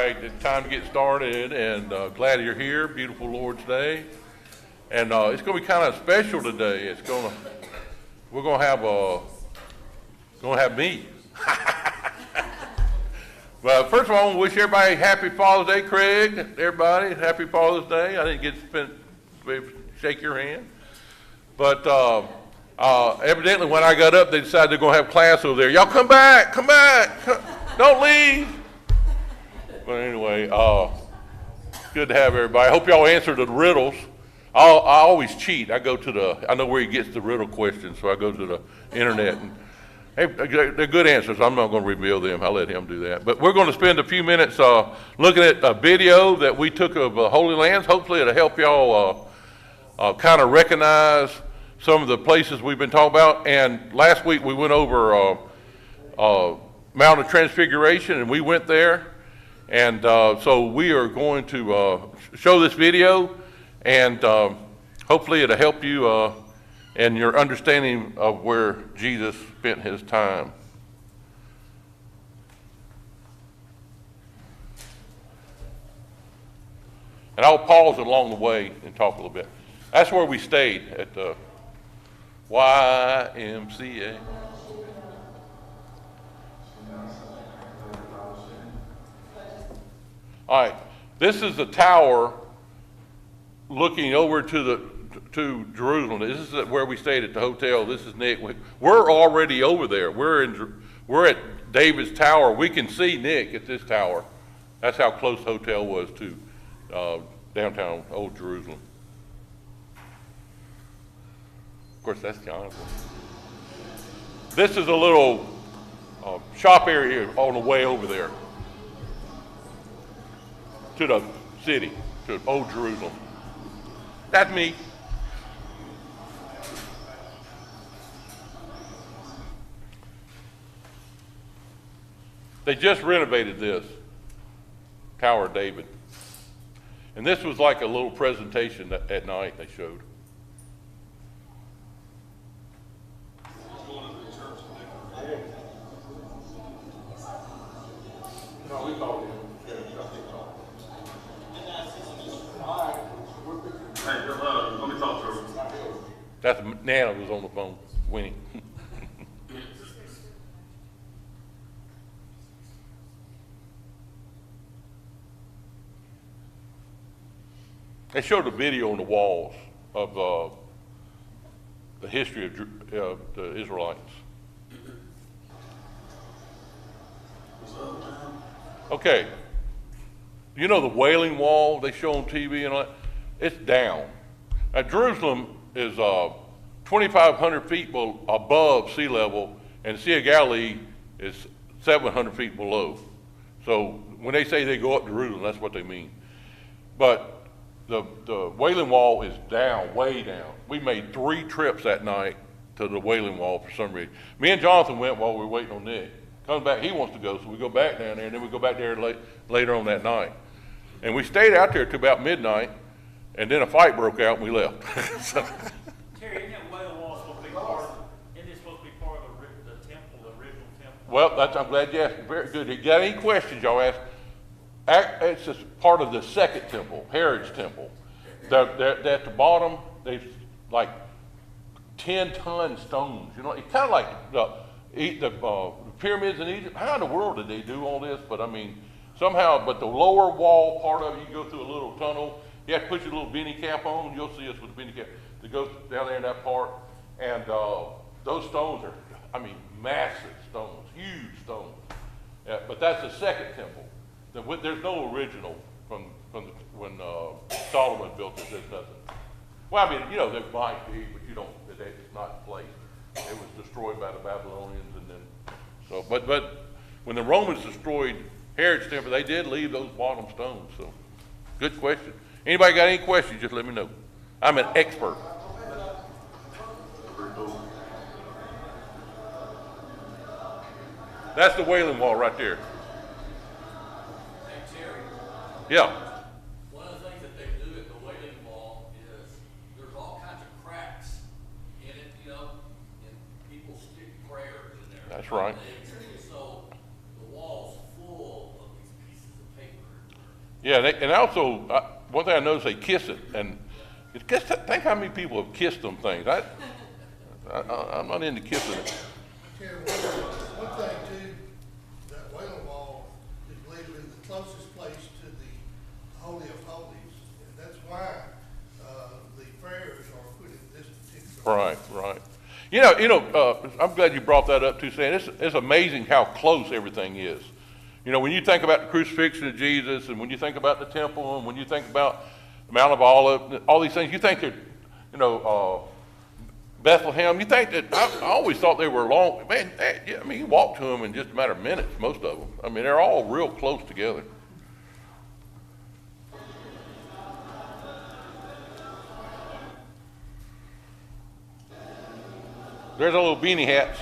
right, it's time to get started, and glad you're here. Beautiful Lord's Day, and it's going to be kind of special today. We're going to have me. Well, first of all, I want to wish everybody happy Father's Day, Craig. Everybody, happy Father's Day. I didn't get to shake your hand, but evidently when I got up, they decided they're going to have class over there. Y'all come back, don't leave. But anyway, good to have everybody. I hope y'all answered the riddles. I always cheat. I know where he gets the riddle questions, so I go to the internet. And hey, they're good answers. I'm not going to reveal them. I'll let him do that. But we're going to spend a few minutes looking at a video that we took of Holy Lands. Hopefully it'll help y'all kind of recognize some of the places we've been talking about. And last week we went over Mount of Transfiguration, and we went there. And so we are going to show this video, and hopefully it'll help you in your understanding of where Jesus spent his time. And I'll pause along the way and talk a little bit. That's where we stayed, at the YMCA. All right, this is the tower looking over to Jerusalem. This is where we stayed at the hotel. This is Nick. We're already over there. We're at David's tower. We can see Nick at this tower. That's how close the hotel was to downtown Old Jerusalem. Of course, that's Jonathan. This is a little shop area on the way over there to the city, to Old Jerusalem. That's me. They just renovated this Tower of David. And this was like a little presentation at night they showed. No, we called him. Let me talk to her. That's Nana was on the phone, Winnie. They showed a video on the walls of the history of the Israelites. Okay, you know the Wailing Wall they show on TV and all that? It's down. Now, Jerusalem is 2,500 feet above sea level, and the Sea of Galilee is 700 feet below. So when they say they go up to Jerusalem, that's what they mean. But the Wailing Wall is down, way down. We made 3 trips that night to the Wailing Wall for some reason. Me and Jonathan went while we were waiting on Nick. Comes back, he wants to go, so we go back down there, and then we go back there later on that night. And we stayed out there till about midnight, and then a fight broke out, and we left. Terry, isn't that Wailing Wall supposed to be supposed to be part of the temple, the original temple? Well, I'm glad you asked. Very good. If you got any questions, y'all ask. It's just part of the second temple, Herod's temple. At the bottom, there's like 10-ton stones. You know, it's kind of like the pyramids in Egypt. How in the world did they do all this? But I mean, somehow. But the lower wall part of it, you can go through a little tunnel. You have to put your little beanie cap on. You'll see us with the beanie cap to go down there in that part. And those stones are, massive stones, huge stones. Yeah, but that's the second temple. There's no original from when Solomon built it. There's nothing. Well, there might be, but it's not in place. It was destroyed by the Babylonians, and then so. But when the Romans destroyed Herod's temple, they did leave those bottom stones. So, good question. Anybody got any questions? Just let me know. I'm an expert. That's the Wailing Wall right there. Hey, Terry. Yeah. One of the things that they do at the Wailing Wall is there's all kinds of cracks in it, and people stick prayers in there. That's right. So the wall's full of these pieces of paper. Yeah, and also, one thing I noticed, they kiss it, and just think how many people have kissed them things. I'm not into kissing it. Terry, one thing too, that Wailing Wall is believed to be the closest place to the Holy of Holies, and that's why, the prayers are put in this particular. Right. I'm glad you brought that up too, Stan. It's amazing how close everything is. You know, when you think about the crucifixion of Jesus, and when you think about the temple, and when you think about the Mount of Olives, all these things, you think that, Bethlehem, you think that, I always thought they were long, man, you walk to them in just a matter of minutes, most of them. I mean, they're all real close together. There's a little beanie hats.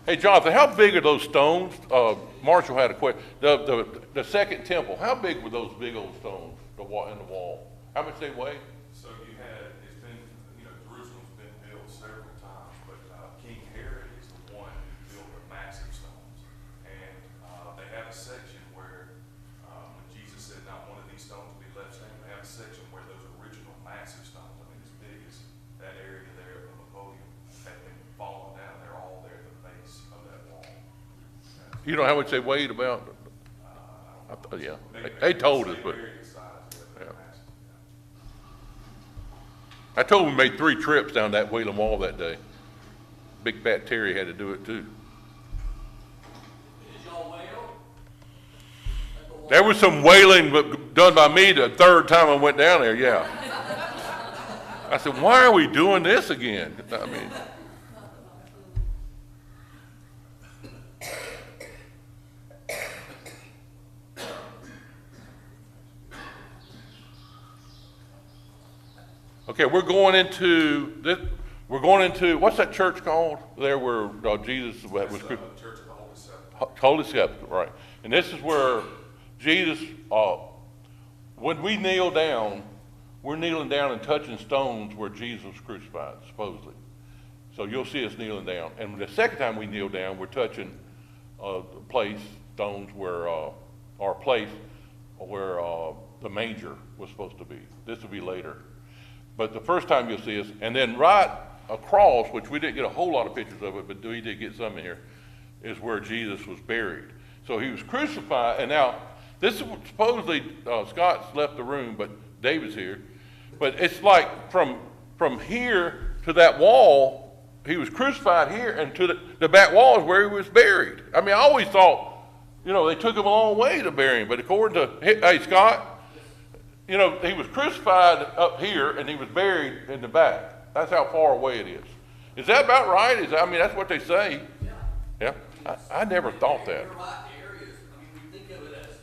Hey, Jonathan, how big are those stones? Marshall had a question. The second temple, how big were those big old stones in the wall? How much they weigh? So it's been, Jerusalem's been built several times, but King Herod is the one who built the massive stones. And they have a section where, when Jesus said not one of these stones will be left standing, they have a section where those original massive stones, as big as that area there on the podium, have been fallen down. They're all there at the base of that wall. You know how much they weighed about? Yeah, they told us, but yeah. I told them we made 3 trips down that Wailing Wall that day. Big Fat Terry had to do it too. Did y'all wail? There was some wailing done by me the third time I went down there, yeah. I said, why are we doing this again? I mean, okay, we're going into, what's that church called? There where Jesus was Church of the Holy Sepulchre. Holy Sepulchre, right. And this is where Jesus, when we kneel down, we're kneeling down and touching stones where Jesus was crucified, supposedly. So you'll see us kneeling down. And the second time we kneel down, we're touching stones where, or a place where the manger was supposed to be. This will be later. But the first time you'll see us, and then right across, which we didn't get a whole lot of pictures of it, but we did get some in here, is where Jesus was buried. So he was crucified, and now, this is supposedly, Scott's left the room, but David's here. But it's like from here to that wall, he was crucified here, and to the back wall is where he was buried. I mean, I always thought, they took him a long way to bury him, but according to, hey, Scott, he was crucified up here, and he was buried in the back. That's how far away it is. Is that about right? That's what they say. Yeah. I never thought that. There are right areas. We think of it as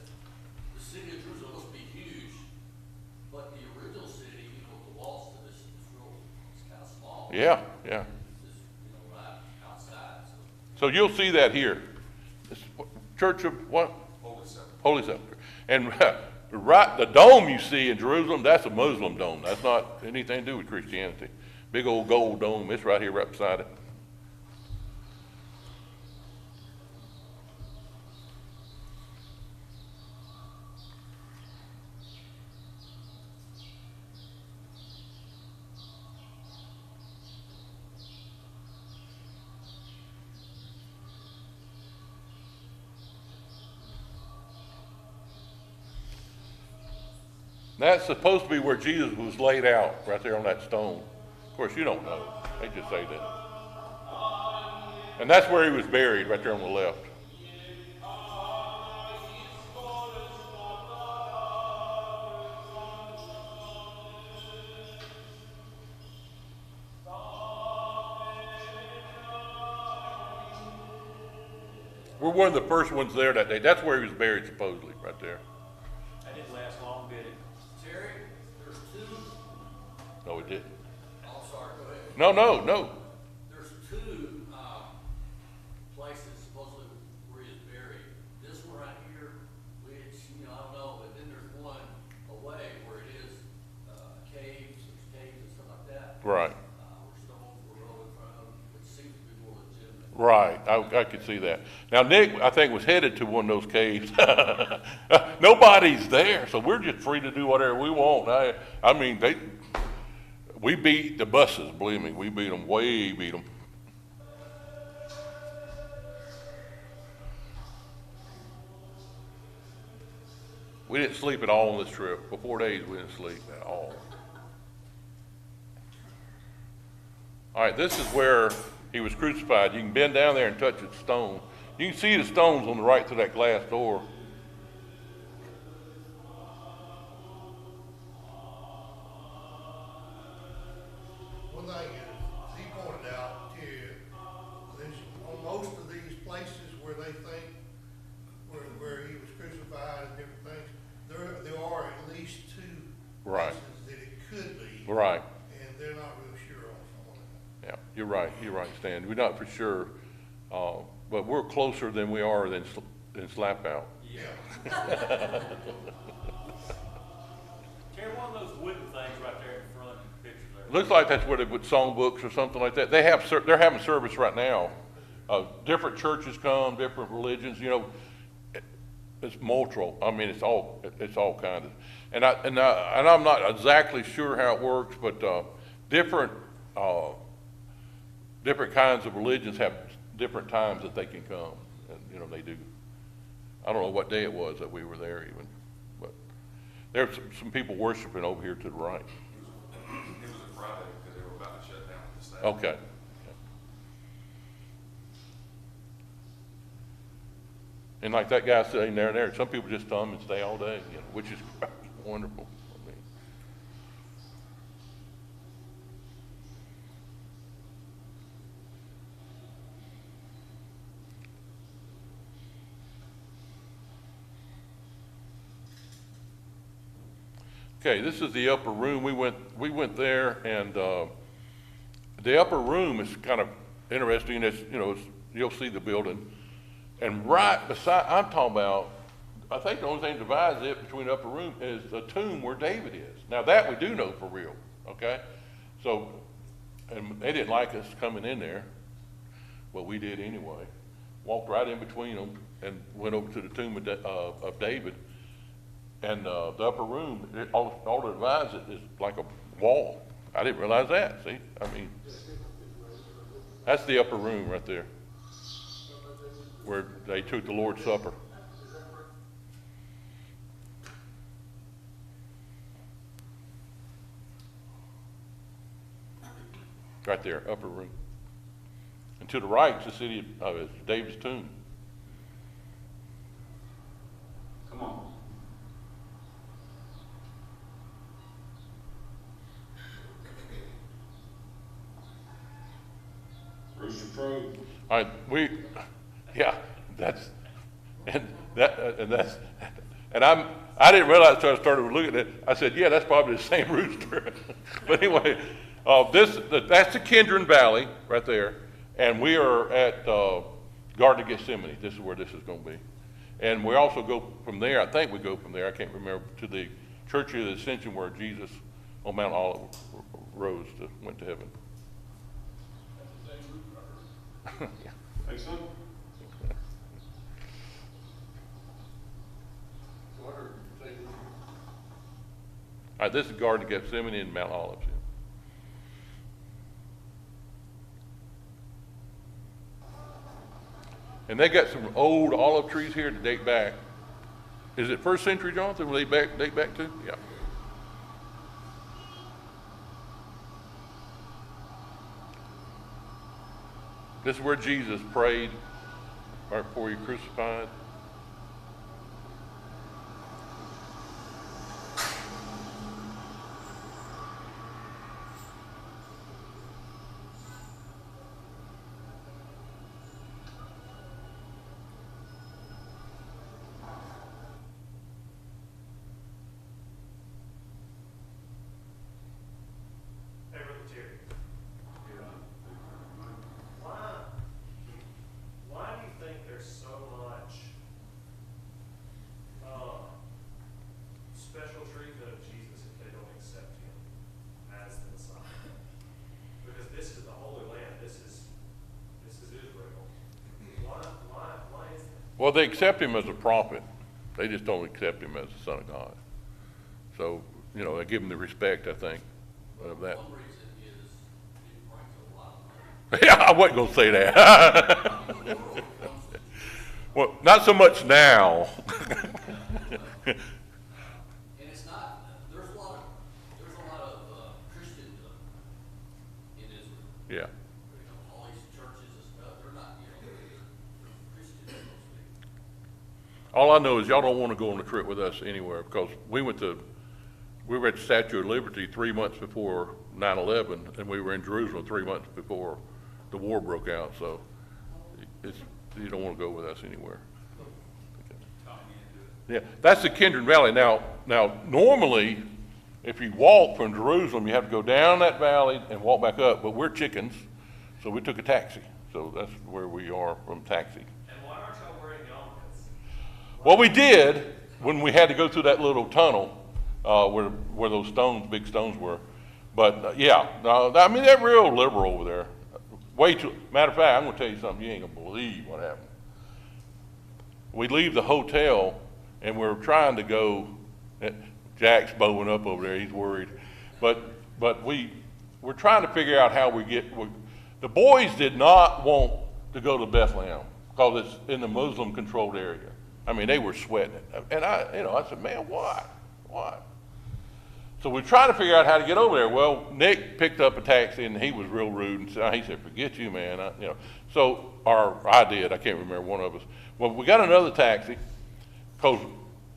the city of Jerusalem must be huge, but the original city, the walls to this is real. It's kind of small. Yeah. It's just, right outside. So you'll see that here. This Church of what? Holy Sepulchre. And the dome you see in Jerusalem, that's a Muslim dome. That's not anything to do with Christianity. Big old gold dome. It's right here, right beside it. That's supposed to be where Jesus was laid out, right there on that stone. Of course, you don't know. They just say that. And that's where he was buried, right there on the left. We're one of the first ones there that day. That's where he was buried, supposedly, right there. That didn't last long, did it? Terry, there's 2. No, it didn't. Oh, sorry, go ahead. No. There's 2 places supposedly where he is buried. This one right here, which, I don't know, but then there's one away where it is caves and stuff like that. Right. Where stones were rolled in front of them, which seems to be more legitimate. Right, I could see that. Now, Nick, I think, was headed to one of those caves. Nobody's there, so we're just free to do whatever we want. I mean, we beat the buses, believe me, we beat them, way beat them. We didn't sleep at all on this trip. For 4 days, we didn't sleep at all. All right, this is where he was crucified. You can bend down there and touch the stone. You can see the stones on the right through that glass door. One thing is, he pointed out to you, there's, on most of these places where they think, where he was crucified and different things, there are at least two Right. places that it could be. Right. And they're not real sure on some of that. Yeah, you're right, Stan. We're not for sure, but we're closer than we are than Slap Out. Yeah. Terry, one of those wooden things right there in front of the picture there. Looks like that's where they put songbooks or something like that. They're having service right now. Different churches come, different religions. You know, it's multiple. I mean, it's all kind of. And I'm not exactly sure how it works, but different kinds of religions have different times that they can come, and you know they do. I don't know what day it was that we were there even, but there's some people worshiping over here to the right. It was a Friday because they were about to shut down the staff. Okay. And like that guy sitting there, some people just come and stay all day, you know, which is wonderful. I mean, okay, this is the upper room. We went there, and the upper room is kind of interesting. It's, you know, you'll see the building. And right beside, I'm talking about, I think the only thing that divides it between the upper room is the tomb where David is. Now that we do know for real, okay? So, and they didn't like us coming in there, but we did anyway. Walked right in between them and went over to the tomb of David. And the upper room, all that divides it is like a wall. I didn't realize that, see? I mean, that's the upper room right there, where they took the Lord's Supper. Right there, upper room. And to the right is the city of David's tomb. Come on. Rooster Crow. All right, yeah, I didn't realize until I started looking at it. I said, yeah, that's probably the same rooster. But anyway, that's the Kidron Valley right there, and we are at Garden of Gethsemane. This is where this is going to be, and we also go from there. I think we go from there. I can't remember, to the Church of the Ascension where Jesus on Mount Olive went to heaven. Think so? All right, this is Garden of Gethsemane in Mount Olives. And they got some old olive trees here that date back. Is it first century, Jonathan? Will they date back to? Yeah. This is where Jesus prayed right before he crucified. Hey, Brother Terry. Why do you think there's so much special treatment of Jesus if they don't accept him as the Messiah? Because this is the Holy Land. This is Israel. Well, they accept him as a prophet. They just don't accept him as the Son of God. So, you know, they give him the respect, I think, of that. One reason is it brings a lot of money. Yeah, I wasn't gonna say that. Well, not so much now. And it's not, there's a lot of Christendom in Israel. Yeah. You know, all these churches and stuff, they're not, you know, they're Christian, mostly. All I know is y'all don't want to go on a trip with us anywhere, because we were at the Statue of Liberty 3 months before 9/11, and we were in Jerusalem 3 months before the war broke out. So you don't want to go with us anywhere. Yeah, that's the Kindred Valley. Now, normally, if you walk from Jerusalem, you have to go down that valley and walk back up. But we're chickens, so we took a taxi. So that's where we are from taxi. And why aren't y'all wearing yarmulkes? Well, we did when we had to go through that little tunnel where those big stones were. But yeah, no, I mean, they're real liberal over there. Matter of fact, I'm gonna tell you something. You ain't gonna believe what happened. We leave the hotel and we're trying to go. Jack's bowing up over there. He's worried, but we're trying to figure out how we get. The boys did not want to go to Bethlehem because it's in the Muslim-controlled area. I mean, they were sweating it, and I said, man, why? So we're trying to figure out how to get over there. Well, Nick picked up a taxi, and he was real rude, and he said, forget you, man. I did. I can't remember, one of us. Well, we got another taxi, because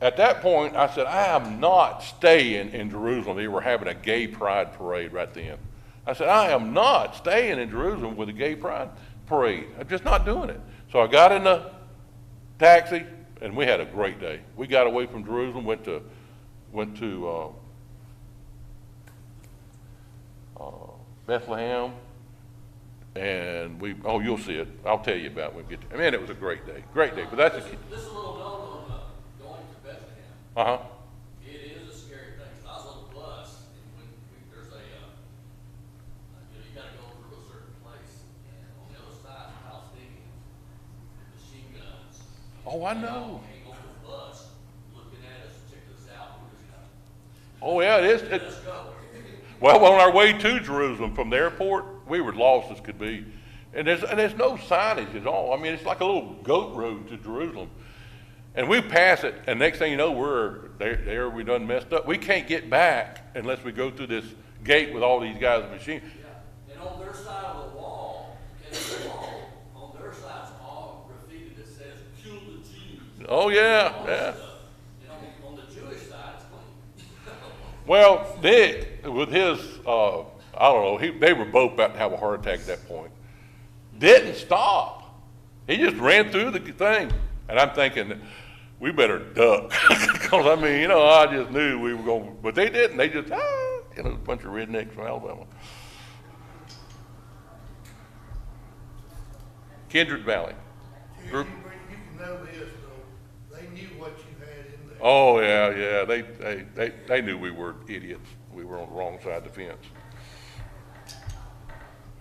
at that point, I said, I am not staying in Jerusalem. They were having a gay pride parade right then. I said, I am not staying in Jerusalem with a gay pride parade. I'm just not doing it. So I got in the taxi, and we had a great day. We got away from Jerusalem, went to Bethlehem, and you'll see it. I'll tell you about it when we get there. Man, it was a great day. But that's This is a little known on going to Bethlehem. uh-huh. It is a scary thing. I was on the bus, and there's you gotta go through a certain place, and on the other side, Palestinians, machine guns. Oh, I know. Hang on the bus, looking at us, checking us out. We're just kind of, Oh yeah, it is. let's go. Well, on our way to Jerusalem from the airport, we were lost as could be. And there's no signage at all. I mean, it's like a little goat road to Jerusalem. And we pass it, and next thing you know, we're there, we done messed up. We can't get back unless we go through this gate with all these guys with machines. Yeah. And on their side of the wall, on their side, it's all graffiti that says, kill the Jews. Oh yeah, All yeah. that stuff. And on the Jewish side, it's clean. Well, Nick, with his, I don't know, they were both about to have a heart attack at that point. Didn't stop. He just ran through the thing. And I'm thinking, we better duck. Because, I mean, I just knew we were going, but they didn't. They just, a bunch of rednecks from Alabama. Kindred Valley. Terry, you can know this, though, they knew what you had in there. Oh, yeah. They knew we were idiots. We were on the wrong side of the fence.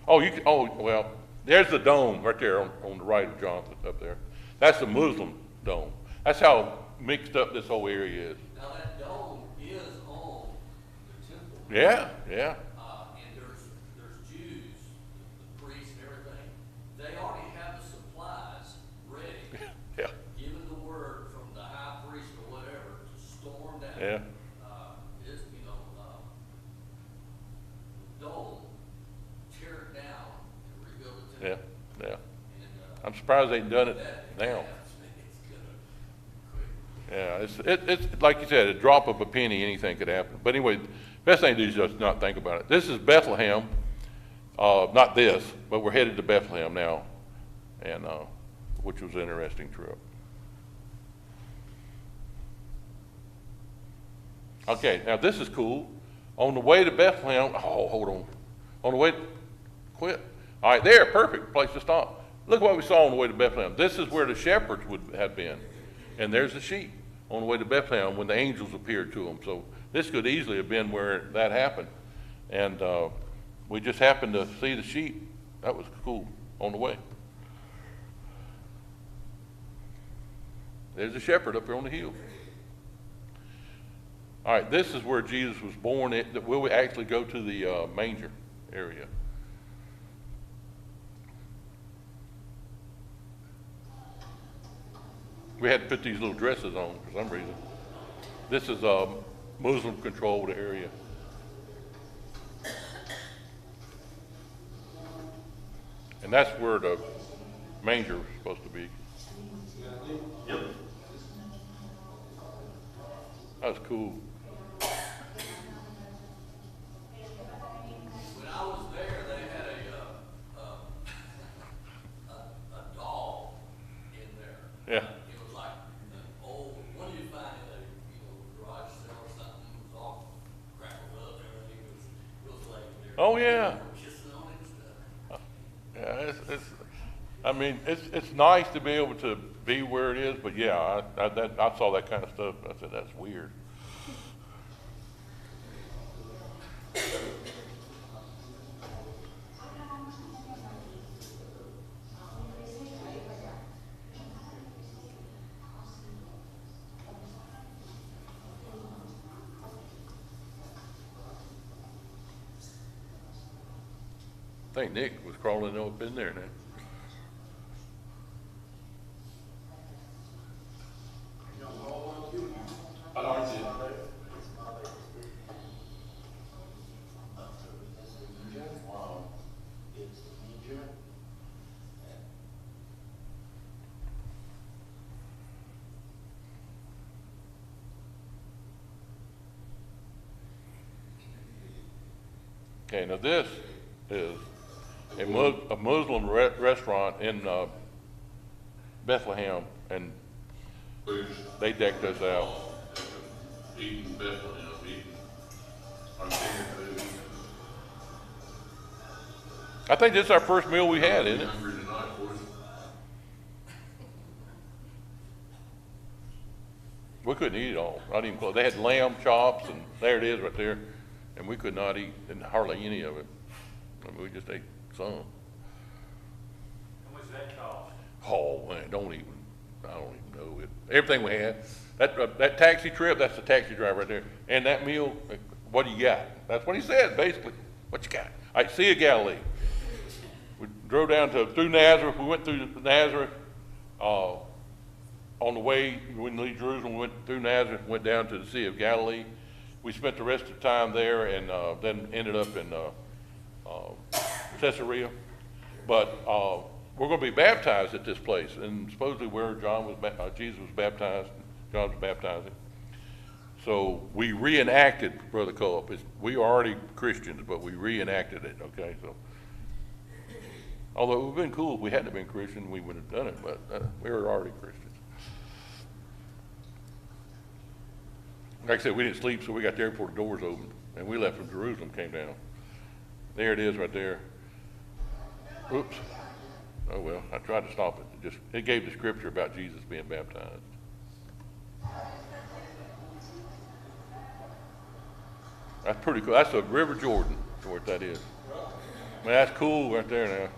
Well, there's the dome right there on the right of Jonathan up there. That's the Muslim dome. That's how mixed up this whole area is. Now that dome is on the temple. Yeah. And there's Jews, the priests and everything. They already have the supplies ready. Yeah. Given the word from the high priest or whatever to storm that. Yeah. Dome, tear it down and rebuild the temple. Yeah. And, I'm surprised they ain't done it now. Yeah, it's like you said, a drop of a penny, anything could happen. But anyway, best thing to do is just not think about it. This is Bethlehem, not this, but we're headed to Bethlehem now, and which was an interesting trip. Okay, now this is cool. On the way to Bethlehem, hold on. On the way, quit. All right, there, perfect place to stop. Look what we saw on the way to Bethlehem. This is where the shepherds would have been. And there's the sheep on the way to Bethlehem when the angels appeared to them. So this could easily have been where that happened. And we just happened to see the sheep. That was cool on the way. There's a shepherd up here on the hill. All right, this is where Jesus was born. Will we actually go to the manger area? We had to put these little dresses on for some reason. This is a Muslim-controlled area. And that's where the manger was supposed to be. Yep. That was cool. When I was there, they had a doll in there. Yeah. It was like an old, what do you find in a, garage sale or something? It was all crackled up and everything. It was laying there. Oh, yeah. Kissing on it and stuff. Yeah, it's nice to be able to be where it is, but yeah, I saw that kind of stuff. I said, that's weird. I think Nick was crawling up in there now. I already did. Okay, now this is a Muslim restaurant in Bethlehem, and they decked us out. Eating Bethlehem, eating our favorite food. I think this is our first meal we had, isn't it? Hungry tonight, boys. We couldn't eat it all, not even close. They had lamb chops, and there it is right there, and we could not eat hardly any of it. I mean, we just ate some. How much does that cost? Oh man, I don't even know it. Everything we had, that taxi trip, that's the taxi driver right there. And that meal, what do you got? That's what he said, basically. What you got? All right, Sea of Galilee. We drove down through Nazareth. We went through Nazareth. On the way, when we leave Jerusalem, we went through Nazareth, went down to the Sea of Galilee. We spent the rest of the time there, and then ended up in Caesarea. But we're going to be baptized at this place, and supposedly where Jesus was baptized, John was baptizing. So we reenacted, Brother Culp. We are already Christians, but we reenacted it. Okay, so although it would have been cool if we hadn't been Christian, we would have done it, but we were already Christians. Like I said, we didn't sleep, so we got there before the doors opened, and we left from Jerusalem, came down. There it is right there. Oops. Oh, well, I tried to stop it. It gave the scripture about Jesus being baptized. That's pretty cool. That's the River Jordan, what that is. Man, that's cool right there now.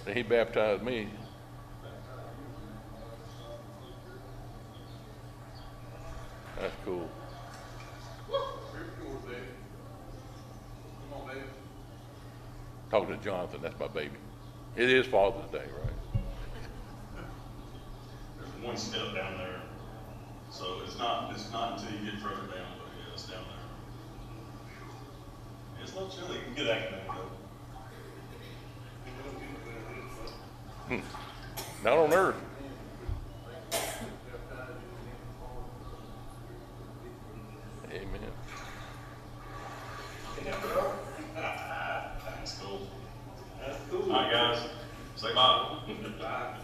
And he baptized me. That's cool. Talking to Jonathan, that's my baby. It is Father's Day, right? There's one step down there, so it's not until you get further down, but yeah, it's down there. It's a little chilly. You can get academic though. Not on earth. Amen. That's cool. That's cool. All right, guys. Say bye. Bye.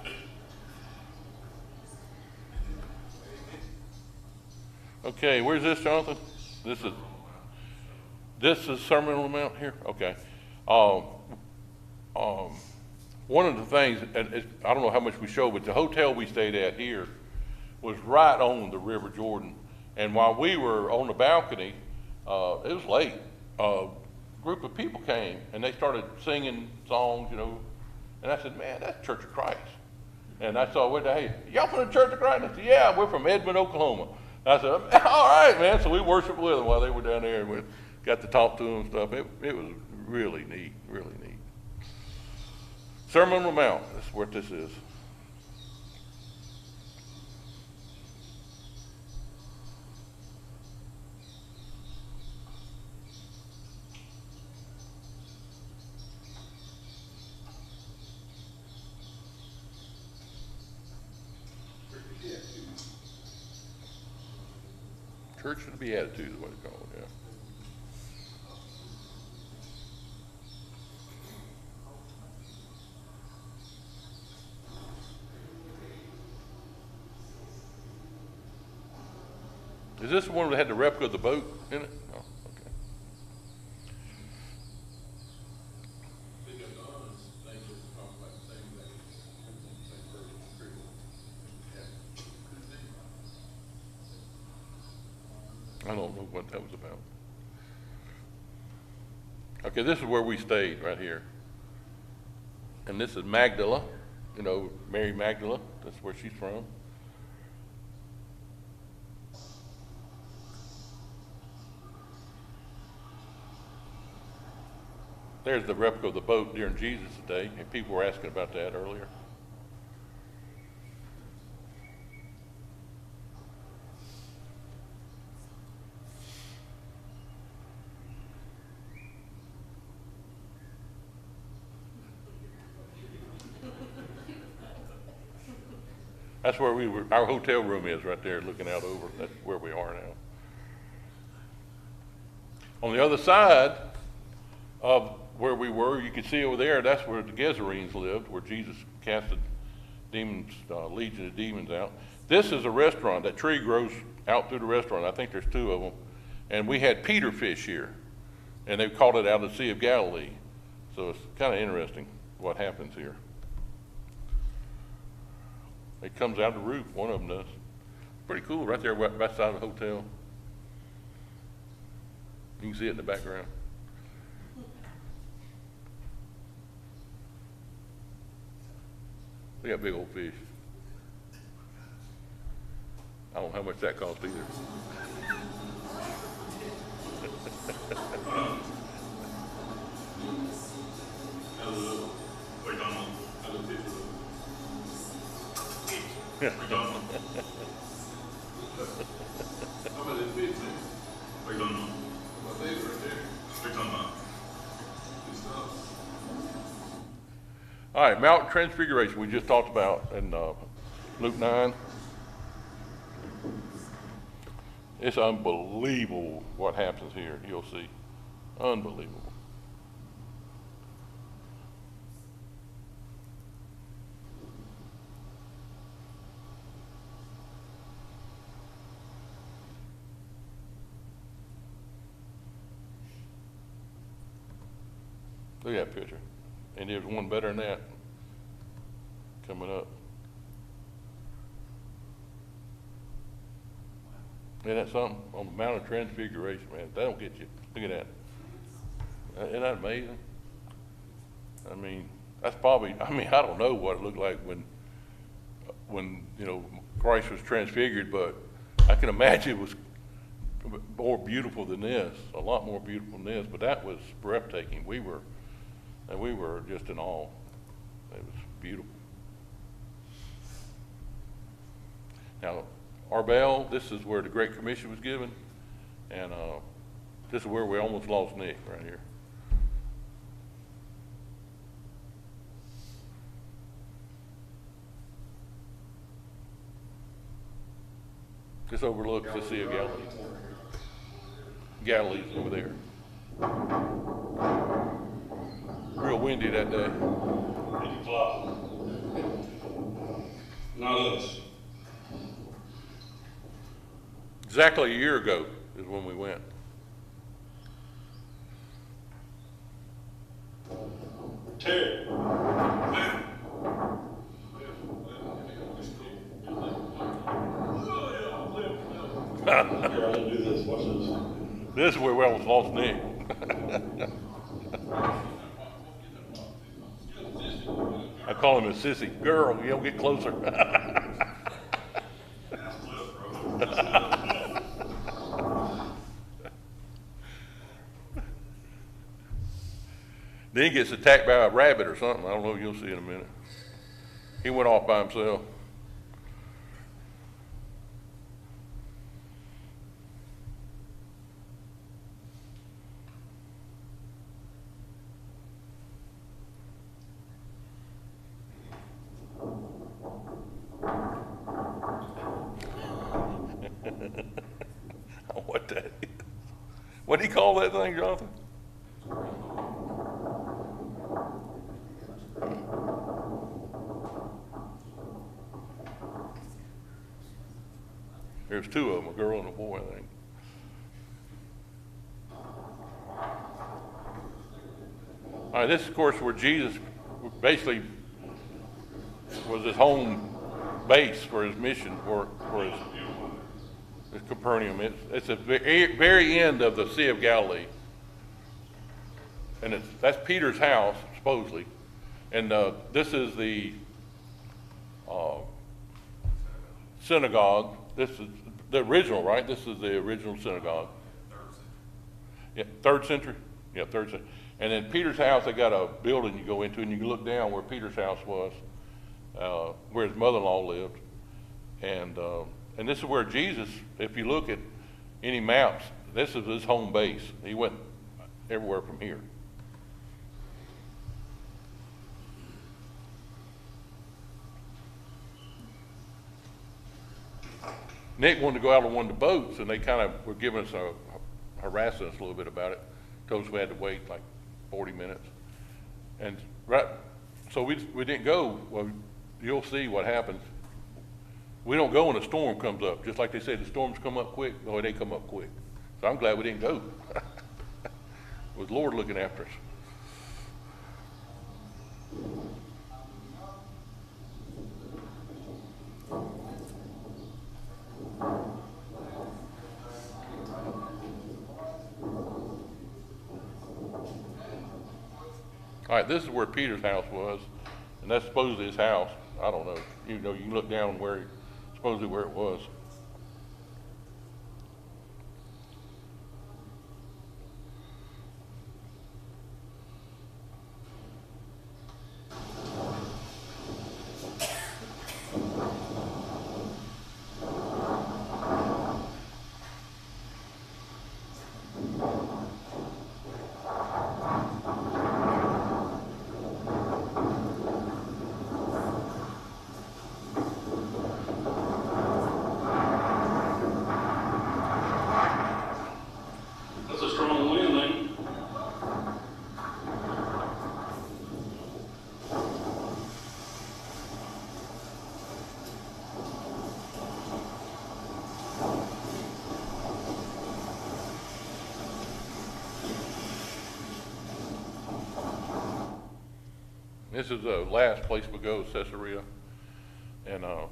Okay, where's this, Jonathan? This is Sermon on the Mount here? Okay. One of the things, and I don't know how much we showed, but the hotel we stayed at here was right on the River Jordan. And while we were on the balcony, it was late. A group of people came and they started singing songs, and I said, man, that's Church of Christ. And I saw, hey, y'all from the Church of Christ? I said, yeah, we're from Edmond, Oklahoma. I said, all right, man. So we worshiped with them while they were down there, and we got to talk to them and stuff. It was really neat, really neat. Sermon on the Mount, that's what this is. Church of the Beatitudes is what it's called, yeah. Is this the one that had the replica of the boat in it? Oh, okay. I don't know what that was about. Okay, this is where we stayed, right here. And this is Magdala, you know, Mary Magdala. That's where she's from. There's the replica of the boat during Jesus' day, and people were asking about that earlier. That's where we were, our hotel room is right there looking out over, that's where we are now. On the other side of where we were, you can see over there, that's where the Gazarenes lived, where Jesus casted demons, legion of demons out. This is a restaurant. That tree grows out through the restaurant. I think there's 2 of them. And we had Peter fish here, and they called it out of the Sea of Galilee. So it's kind of interesting what happens here. It comes out of the roof, one of them does. Pretty cool, right there right beside the hotel. You can see it in the background. They got big old fish. I don't know how much that cost either. All right, Mount Transfiguration we just talked about in Luke 9. It's unbelievable what happens here. You'll see. Unbelievable. Look at that picture. And there's one better than that coming up. Isn't that something? On the Mount of Transfiguration, man. That'll get you. Look at that. Isn't that amazing? I mean, that's probably, I don't know what it looked like when you know, Christ was transfigured, but I can imagine it was more beautiful than this, a lot more beautiful than this, but that was breathtaking. We were just in awe. It was beautiful. Now, Arbel, this is where the Great Commission was given, and this is where we almost lost Nick, right here. This overlooks the Sea of Galilee. Galilee's over there. Real windy that day. 8 o'clock. Not us. Exactly a year ago is when we went. Terry. Here, I'll do this. Watch this. This is where we almost lost Nick. call him a sissy. Girl, you don't get closer. That's Cliff, bro. That's Cliff. Then he gets attacked by a rabbit or something. I don't know. You'll see in a minute. He went off by himself. What that is. What do you call that thing, Jonathan? There's two of them, a girl and a boy, I think. All right, this is, of course, where Jesus basically was his home base for his mission, for his Capernaum. It's the very end of the Sea of Galilee. And that's Peter's house, supposedly. And this is the synagogue. This is the original, right? This is the original synagogue. Yeah, 3rd century? Yeah, 3rd century. And in Peter's house, they got a building you go into, and you can look down where Peter's house was, where his mother-in-law lived. And this is where Jesus, if you look at any maps, this is his home base. He went everywhere from here. Nick wanted to go out on one of the boats, and they kind of were giving us harassing us a little bit about it. Told us we had to wait like 40 minutes. And so we didn't go. Well, you'll see what happens. We don't go when a storm comes up. Just like they said, the storms come up quick. No, they come up quick. So I'm glad we didn't go. It was the Lord looking after us. All right, this is where Peter's house was, and that's supposedly his house. I don't know. You know, you can look down supposedly where it was. That's a strong wind, then. This is the last place we go, Caesarea. And of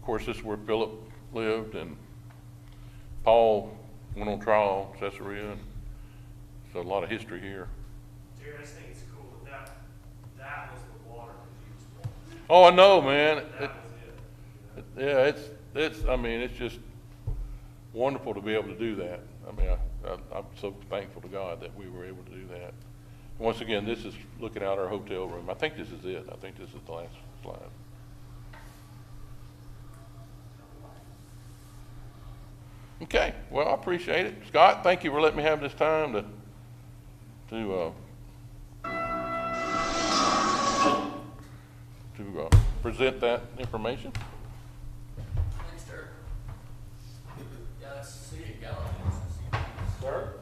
course, this is where Philip lived, and Paul went on trial in Caesarea. And so a lot of history here. Jerry, I just think it's cool that was the water that Jesus wanted. Oh, I know, man. That was it. Yeah, it's just wonderful to be able to do that. I mean, I'm so thankful to God that we were able to do that. Once again, this is looking out our hotel room. I think this is it. I think this is the last slide. Okay, well, I appreciate it. Scott, thank you for letting me have this time to present that information. Thanks, Derek. Yeah, that's the Sea of Galilee. Sir?